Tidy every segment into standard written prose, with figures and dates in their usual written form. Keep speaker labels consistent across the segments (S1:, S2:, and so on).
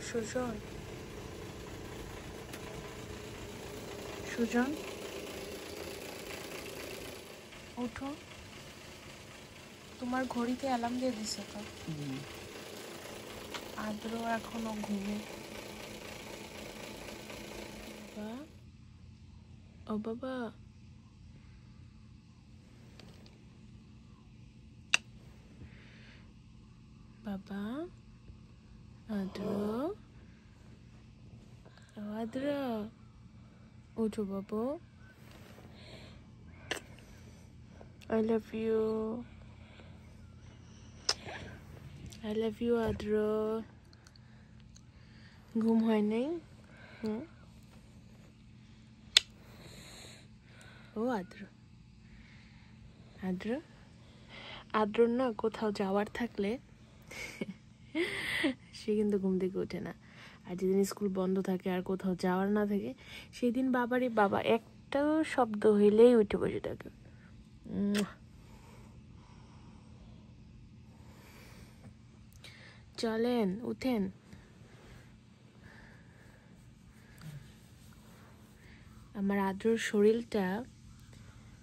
S1: সুজন, সুজন ওঠো, তোমার ঘড়িতে অ্যালার্ম দিয়ে দিছে তো। আদ্র এখনো ঘুমে। বাবা, ও বাবা, বাবা, আদ্র, আদ্র ওঠো বাবু। I love you. I love you, আদ্র। ঘুম হয় নাই? ও আদ্র, আদ্র, আদ্র না কোথাও যাওয়ার থাকলে সে কিন্তু ঘুম থেকে ওঠে না। আর যেদিন স্কুল বন্ধ থাকে আর কোথাও যাওয়ার না থাকে, সেদিন বাবারই বাবা একটা শব্দ হইলেই উঠে বসে থাকে। চলেন, উঠেন। আমার আদ্রর শরীরটা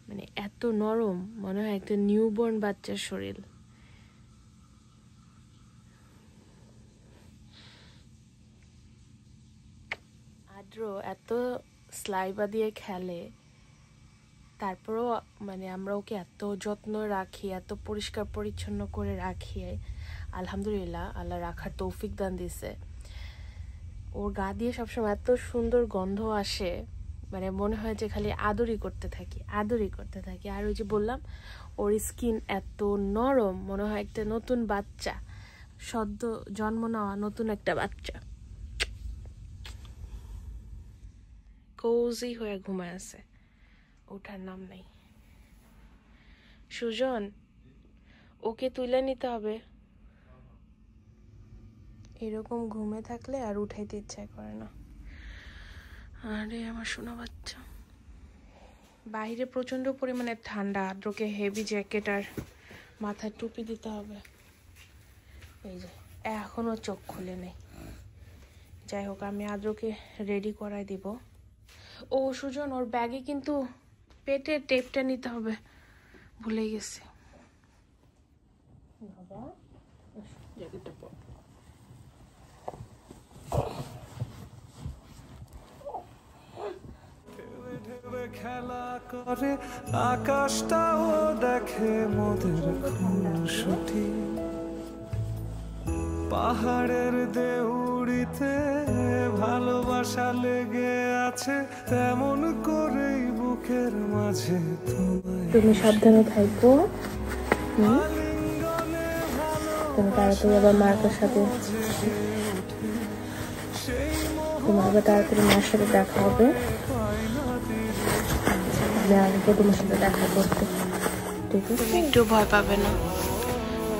S1: মানে এত নরম, মনে হয় একটা নিউবর্ন বাচ্চার শরীর। আদ্র এত স্লাইবা দিয়ে খেলে, তারপরেও মানে আমরা ওকে এত যত্ন রাখি, এত পরিষ্কার পরিচ্ছন্ন করে রাখি। আলহামদুলিল্লাহ, আল্লাহ রাখার তৌফিক দান দিছে। ওর গা দিয়ে সবসময় এত সুন্দর গন্ধ আসে, মানে মনে হয় যে খালি আদরই করতে থাকি, আদরই করতে থাকি। আর ওই যে বললাম, ওর স্কিন এত নরম, মনে হয় একটা নতুন বাচ্চা, সদ্য জন্ম নেওয়া নতুন একটা বাচ্চা। কোজি হয়ে ঘুমায় আছে, ওঠার নাম নেই। সুজন, ওকে তুলে নিতে হবে। এরকম ঘুমে থাকলে আর উঠাইতে ইচ্ছা করে না। আরে আমার সোনা বাচ্চা। বাইরে প্রচন্ড পরিমাণে ঠান্ডা, আদ্রকে হেভি জ্যাকেট আর মাথায় টুপি দিতে হবে। এই যে এখনো চোখ খুলে নেই। যাই হোক, আমি আদ্রকে রেডি করাই দিব। ও সুজন, ওর ব্যাগে কিন্তু পেটের টেপটা নিতে হবে, ভুলে গেছি। বাবা, জ্যাকেটটা পর।
S2: খেলা করে আকাশটাও দেখে মোদের খুনসুটি, পাহাড়ের দেউড়িতে ভালোবাসা লেগে আছে, তেমন করেই বুকের মাঝে
S1: তুমি সাবধানে থাকো। তুমি তাড়াতাড়ি আবার মার সাথে, তোমার আবার তাড়াতাড়ি মার সাথে দেখা হবে। আমি আসবো তোমার সাথে দেখা করতে, ঠিক আছে? তুমি একটু ভয় পাবে না,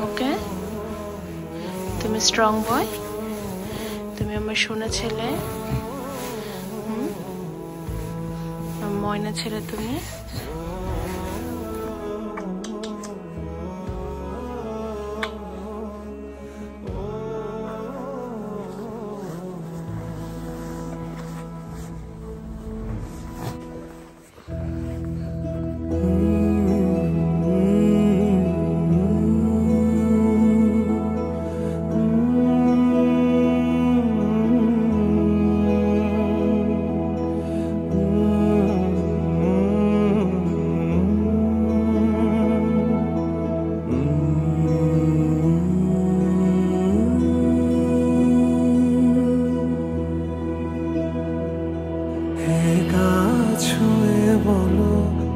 S1: ওকে? তুমি স্ট্রং বয়, তুমি আমার সোনা ছেলে, ময়না ছেলে তুমি।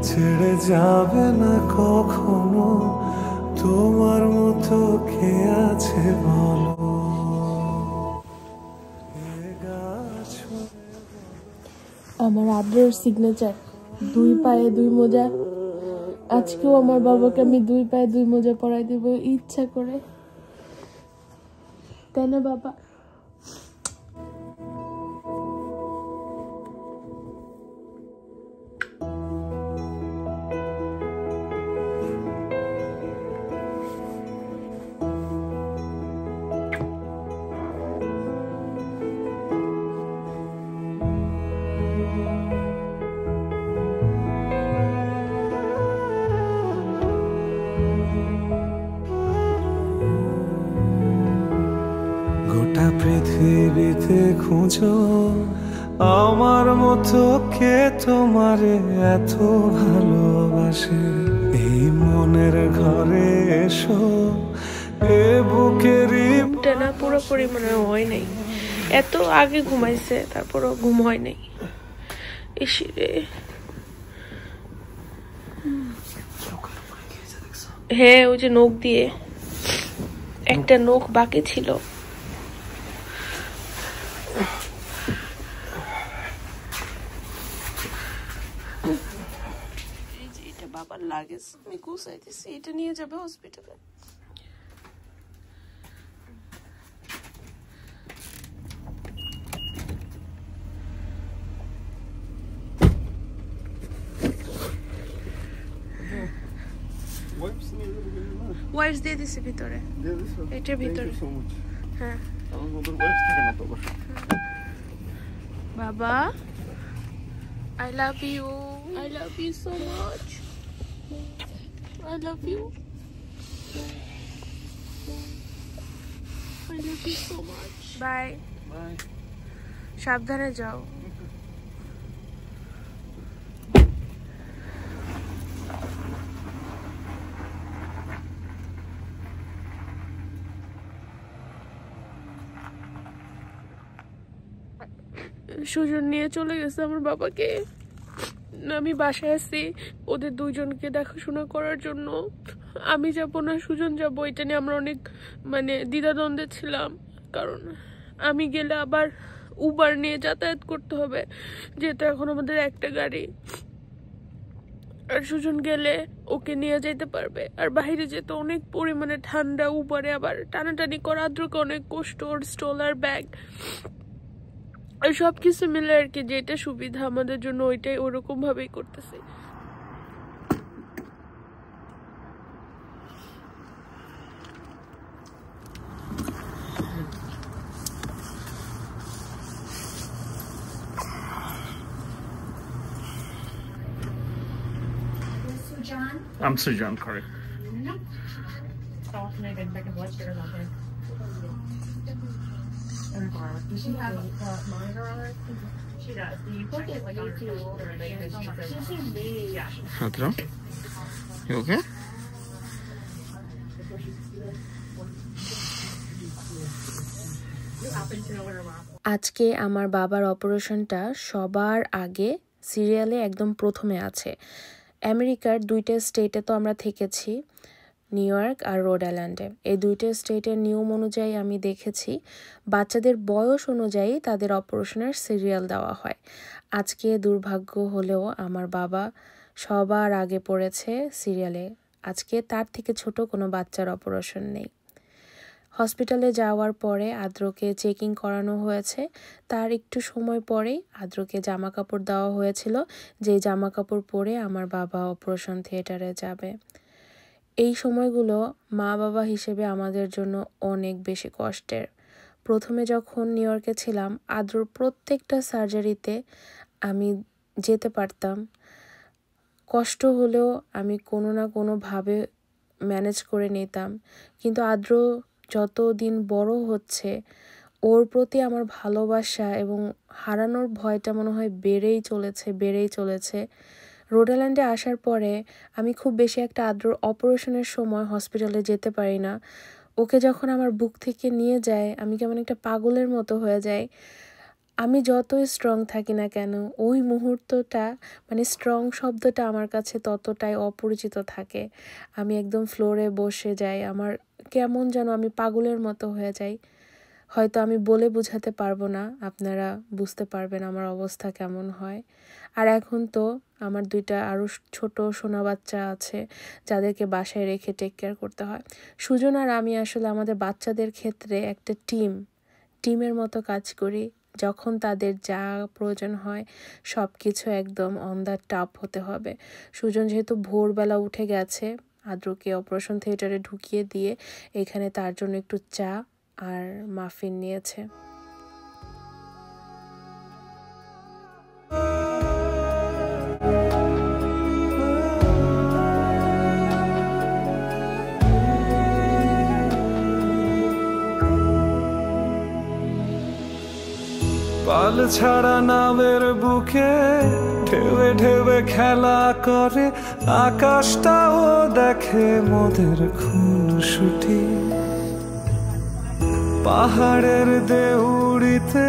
S2: ছেড়ে যাবে না কখনো, তোমার মতো কে আছে বলো।
S1: আমার আদ্রর সিগনেচার, 2 পায়ে 2 মোজা। আজকেও আমার বাবাকে আমি 2 পায়ে 2 মোজা পরাই দেব ইচ্ছা করে, তাই না বাবা?
S2: গোটা পৃথিবীতে খুঁজো আমার মতো কে তোমারে এত ভালোবাসে। এই মনের ঘরে এসো, এ বুকেরই
S1: ঘুমটা না পুরোপুরি মনে হয় নাই, এত আগে ঘুমাইছে তারপরও ঘুম হয় নাই। ইসিরে হ্যাঁ, ওই যে নখ দিয়ে একটা নখ বাকি ছিল। এটা বাবার লাগেজ, আমি গুছাইতেছি, এটা নিয়ে যাবে হসপিটালে। ওয়াইপস দিয়ে দিছি ভিতরে, এটার ভিতরে। হ্যাঁ বাবা, I love you. I love you so much. I love you. I love you so much. Bye. Bye. সাবধানে যাও। সুজন নিয়ে চলে গেছে আমার বাবাকে। আমি বাসায় আছি ওদের দুইজনকে দেখাশোনা করার জন্য। আমি যাব না সুজন যাবো, এটা নিয়ে আমরা অনেক দ্বিধাদ্বন্দ্বে ছিলাম। কারণ আমি গেলে আবার উবার নিয়ে যাতায়াত করতে হবে, যেহেতু এখন আমাদের একটা গাড়ি। আর সুজন গেলে ওকে নিয়ে যেতে পারবে। আর বাইরে যেতে অনেক পরিমাণে ঠান্ডা, উবারে আবার টানাটানি করা, আদ্রকে অনেক কষ্ট, ওর স্ট্রলার ব্যাগ আর সবকিছু মিলে আর কি, যেটা সুবিধা আমাদের জন্য ওইটাই ওরকম ভাবেই করতেছি।
S3: I'm Sujan, correct.
S4: Does she have a monitor on her? She does. Do you put it like on her shoulder or like this? She seems really, yeah.
S3: Hello? You okay?
S1: আজকে আমার বাবার অপারেশনটা সবার আগে সিরিয়ালে একদম প্রথমে আছে। আমেরিকার দুইটা স্টেটে তো আমরা থেকেছি, নিউ ইয়র্ক আর রোড আইল্যান্ডে। এই দুইটা স্টেটের নিয়ম অনুযায়ী আমি দেখেছি বাচ্চাদের বয়স অনুযায়ী তাদের অপারেশনের সিরিয়াল দেওয়া হয়। আজকে দুর্ভাগ্য হলেও আমার বাবা সবার আগে পড়েছে সিরিয়ালে। আজকে তার থেকে ছোট কোনো বাচ্চার অপারেশন নেই। হসপিটালে যাওয়ার পরে আদ্রকে চেকিং করানো হয়েছে। তার একটু সময় পরেই আদ্রকে জামা কাপড় দেওয়া হয়েছিল, যে জামা কাপড় পরে আমার বাবা অপারেশন থিয়েটারে যাবে। এই সময়গুলো মা বাবা হিসেবে আমাদের জন্য অনেক বেশি কষ্টের। প্রথমে যখন নিউ ইয়র্কে ছিলাম, আদ্রর প্রত্যেকটা সার্জারিতে আমি যেতে পারতাম। কষ্ট হলেও আমি কোনো না কোনোভাবে ম্যানেজ করে নিতাম। কিন্তু আদ্র যত দিন বড় হচ্ছে, ওর প্রতি আমার ভালোবাসা এবং হারানোর ভয়টা মনে হয় বেড়েই চলেছে। রোড আইল্যান্ডে আসার পরে আমি খুব বেশি একটা আদ্রর অপারেশনের সময় হসপিটালে যেতে পারি না। ওকে যখন আমার বুক থেকে নিয়ে যায়, আমি কেমন একটা পাগলের মতো হয়ে যাই। আমি যতই স্ট্রং থাকি না কেন, ওই মুহূর্তটা স্ট্রং শব্দটা আমার কাছে ততটাই অপরিচিত থাকে। আমি একদম ফ্লোরে বসে যাই, আমার কেমন যেন আমি পাগলের মতো হয়ে যাই। হয়তো আমি বলে বোঝাতে পারবো না, আপনারা বুঝতে পারবেন আমার অবস্থা কেমন হয়। আর এখন তো আমার দুইটা আরও ছোট সোনা বাচ্চা আছে, যাদেরকে বাসায় রেখে টেক কেয়ার করতে হয়। সুজন আর আমি আসলে আমাদের বাচ্চাদের ক্ষেত্রে একটা টিমের মতো কাজ করি। যখন তাদের যা প্রয়োজন হয় সব কিছু একদম অন দ্য টপ হতে হবে। সুজন যেহেতু ভোরবেলা উঠে গেছে, আদ্রকে অপারেশন থিয়েটারে ঢুকিয়ে দিয়ে এখানে তার জন্য একটু চা আর মাফিন নিয়েছে।
S2: হাল ছাড়া নামের বুকে ঢেউে ঢেউে খেলা করে, আকাশটাও দেখে মোদের খুনসুটি। পাহাড়ের দেউড়িতে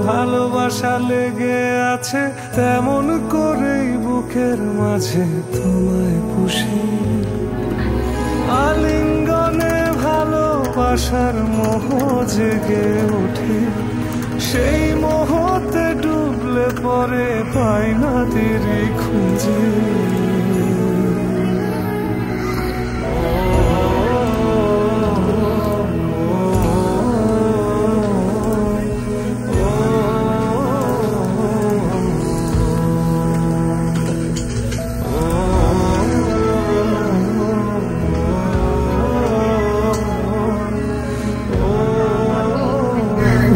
S2: ভালোবাসা লেগে আছে, তেমন করেই বুকের মাঝে তোমায় পুষি। আলিঙ্গনে ভালোবাসার মোহ জেগে ওঠে, সেই মোহতে ডুবলে পরে পাই না দেরি খুঁজে।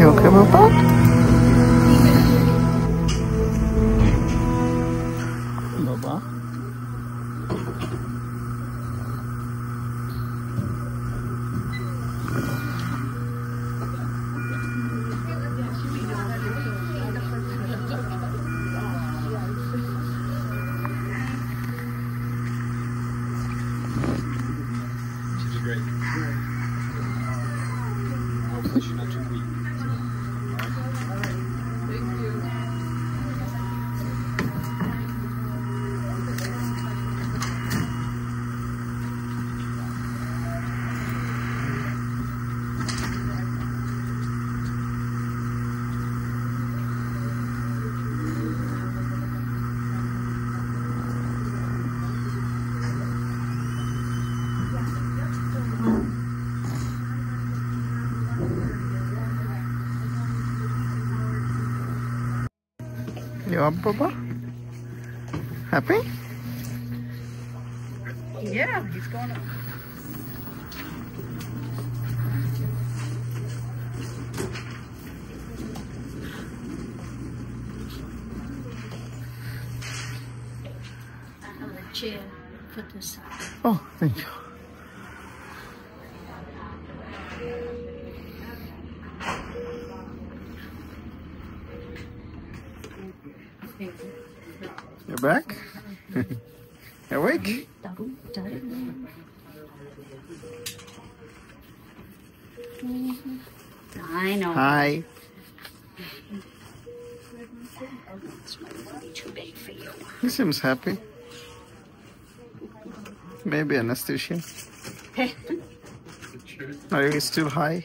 S3: You okay, Papa? Baba?
S5: She's great. Hopefully she's not too weak.
S3: You up, Papa? Happy?
S4: Yeah, he's going up.
S6: Chair for this side.
S3: Oh, thank you. You're back? You awake?
S6: I know.
S3: Hi.
S6: It's too big for you.
S3: He seems happy. Maybe anesthesia. Are you still high?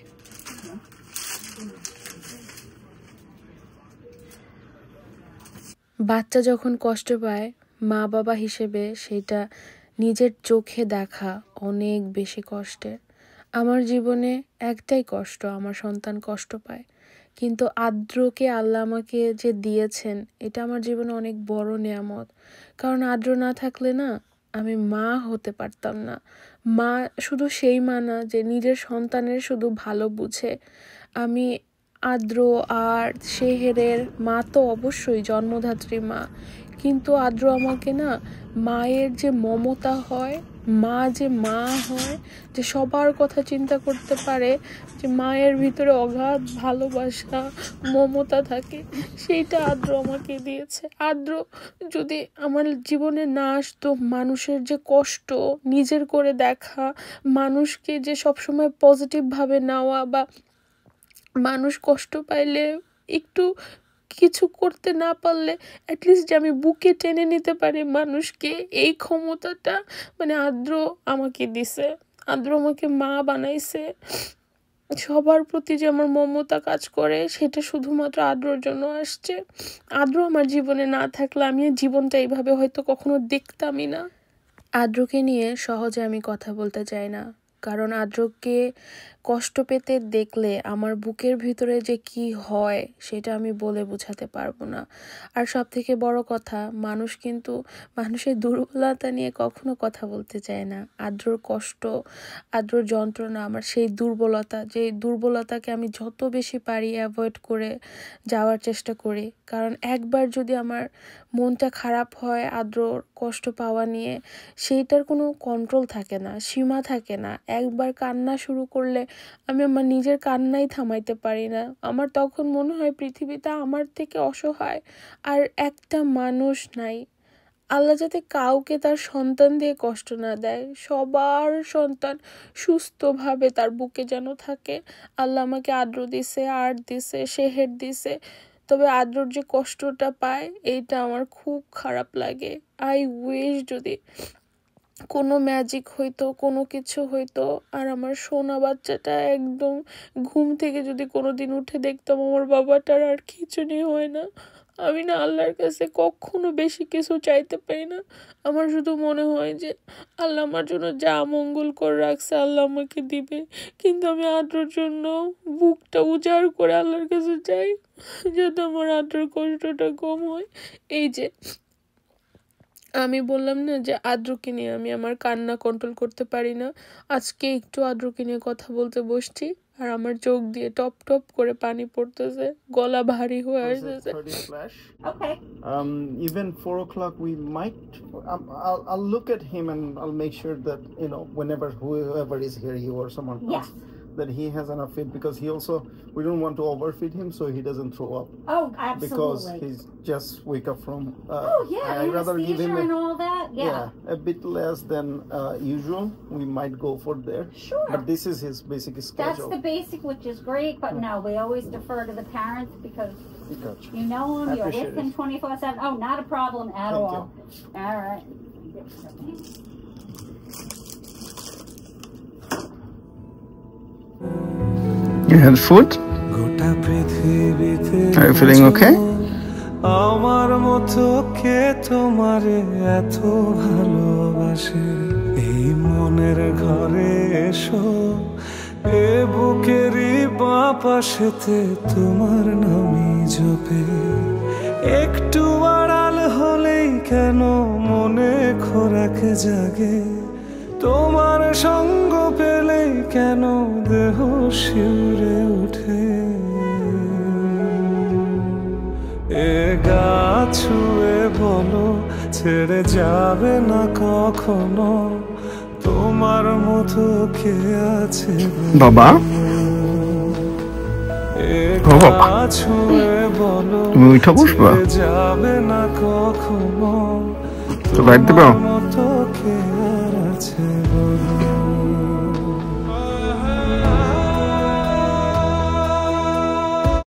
S1: বাচ্চা যখন কষ্ট পায়, মা বাবা হিসেবে সেটা নিজের চোখে দেখা অনেক বেশি কষ্টের। আমার জীবনে একটাই কষ্ট, আমার সন্তান কষ্ট পায়, কিন্তু আদ্রকে আল্লাহ আমাকে যে দিয়েছেন এটা আমার জীবনে অনেক বড় নেয়ামত। কারণ আদ্র না থাকলে না আমি মা হতে পারতাম না। মা শুধু সেই মা না যে নিজের সন্তানের শুধু ভালো বুঝে। আমি আদ্র আর শেহেরের মা তো অবশ্যই জন্মদাত্রী মা, কিন্তু আদ্র আমাকে না মায়ের যে মমতা হয়, মা যে মা হয়, যে সবার কথা চিন্তা করতে পারে, যে মায়ের ভিতরে অগাধ ভালোবাসা মমতা থাকে, সেইটা আদ্র আমাকে দিয়েছে। আদ্র যদি আমার জীবনে না আসতো, মানুষের যে কষ্ট নিজের করে দেখা, মানুষকে যে সবসময় পজিটিভভাবে নেওয়া, বা মানুষ কষ্ট পাইলে একটু কিছু করতে না পারলে অ্যাটলিস্ট যে আমি বুকে টেনে নিতে পারি মানুষকে, এই ক্ষমতাটা মানে আদ্র আমাকে দিছে। আদ্র আমাকে মা বানাইছে। সবার প্রতি যে আমার মমতা কাজ করে সেটা শুধুমাত্র আদ্রর জন্য আসছে। আদ্র আমার জীবনে না থাকলে আমি জীবনটা এইভাবে হয়তো কখনো দেখতামই না। আদ্রকে নিয়ে সহজে আমি কথা বলতে চাই না, কারণ আদ্রকে কষ্ট পেতে দেখলে আমার বুকের ভিতরে যে কি হয় সেটা আমি বলে বোঝাতে পারবো না। আর সব থেকে বড় কথা, মানুষ কিন্তু মানুষের দুর্বলতা নিয়ে কখনো কথা বলতে চায় না। আদ্রর কষ্ট, আদ্রর যন্ত্রণা, আমার সেই দুর্বলতা, যে দুর্বলতাকে আমি যত বেশি পারি অ্যাভয়েড করে যাওয়ার চেষ্টা করি। কারণ একবার যদি আমার মনটা খারাপ হয় আদ্রর কষ্ট পাওয়া নিয়ে, সেইটার কোনো কন্ট্রোল থাকে না, সীমা থাকে না। একবার কান্না শুরু করলে আমি আমার নিজের কান্নাই থামাইতে পারি না। আমার তখন মনে হয় পৃথিবীতে আমার থেকে অসহায় আর একটা মানুষ নাই। আল্লাহ যাতে কাউকে তার সন্তান দিয়ে কষ্ট না দেয়, সবার সন্তান সুস্থভাবে তার বুকে যেন থাকে। আল্লাহ আমাকে আদ্র দিছে, আর্ট দিছে, শেহের দিছে, তবে আদ্রর যে কষ্টটা পায় এইটা আমার খুব খারাপ লাগে। আই উইশ যদি কোনো ম্যাজিক হইতো, কোনো কিছু হইতো, আর আমার সোনা বাচ্চাটা একদম ঘুম থেকে যদি কোনোদিন উঠে দেখতাম আমার বাবাটার আর খিঁচুনি হয় না। আমি না আল্লাহর কাছে কখনো বেশি কিছু চাইতে পারি না। আমার শুধু মনে হয় যে আল্লাহ আমার জন্য যা মঙ্গল করে রাখছে আল্লাহ আমাকে দিবে, কিন্তু আমি আদ্রর জন্য বুকটা উজাড় করে আল্লাহর কাছে চাই যাতে আমার আদ্রর কষ্টটা কম হয়। এই যে আমি বললাম না যে আদ্রকে নিয়ে আমি আমার কান্না কন্ট্রোল করতে পারি না। আজকে একটু আদ্রকে নিয়ে কথা বলতে বসছি আর আমার চোখ দিয়ে টপ টপ করে পানি পড়তেছে, গলা ভারী হয়ে আসতেছে।
S3: Okay. Even 4 o'clock we might. I'll look at him and I'll make sure that whenever whoever is here, you or someone else, that he has enough feed, because we don't want to overfeed him so he doesn't throw up.
S6: Oh, absolutely.
S3: Because he's just wake up from.
S6: I'd
S3: rather give him
S6: and all that.
S3: a bit less than usual. We might go for there.
S6: Sure.
S3: But this is his basic schedule.
S6: That's the basic, which is great. But no, we always defer to the parents because
S3: Gotcha.
S6: you know him. You're with him
S3: it.
S6: 24/7. Oh, not a problem at
S3: Thank
S6: all. All right.
S3: You had food?
S2: গোটা পৃথিবীতে
S3: Are you feeling okay?
S2: আমার মতো কে তোমারে এত ভালোবাসে, এই মনের ঘরে এসো, এ বুকেরই বাঁ পাশেতে তোমার নামই জপে। একটু আড়াল হলেই কেন মনে খোরাক জাগে, তোমার সঙ্গ পেলেই কেন দেহ শিউরে ওঠে। এ গা ছুঁয়ে বলো ছেড়ে যাবে না কখনো, তোমার মতো কে আছে
S3: বাবা?
S2: এ গা ছুঁয়ে বলো
S3: তুমি উঠে বসবা?
S2: ছেড়ে যাবে না কখনো,
S3: তো লাইট দিবা?
S2: তোমার মতো কে আর আছে বলো।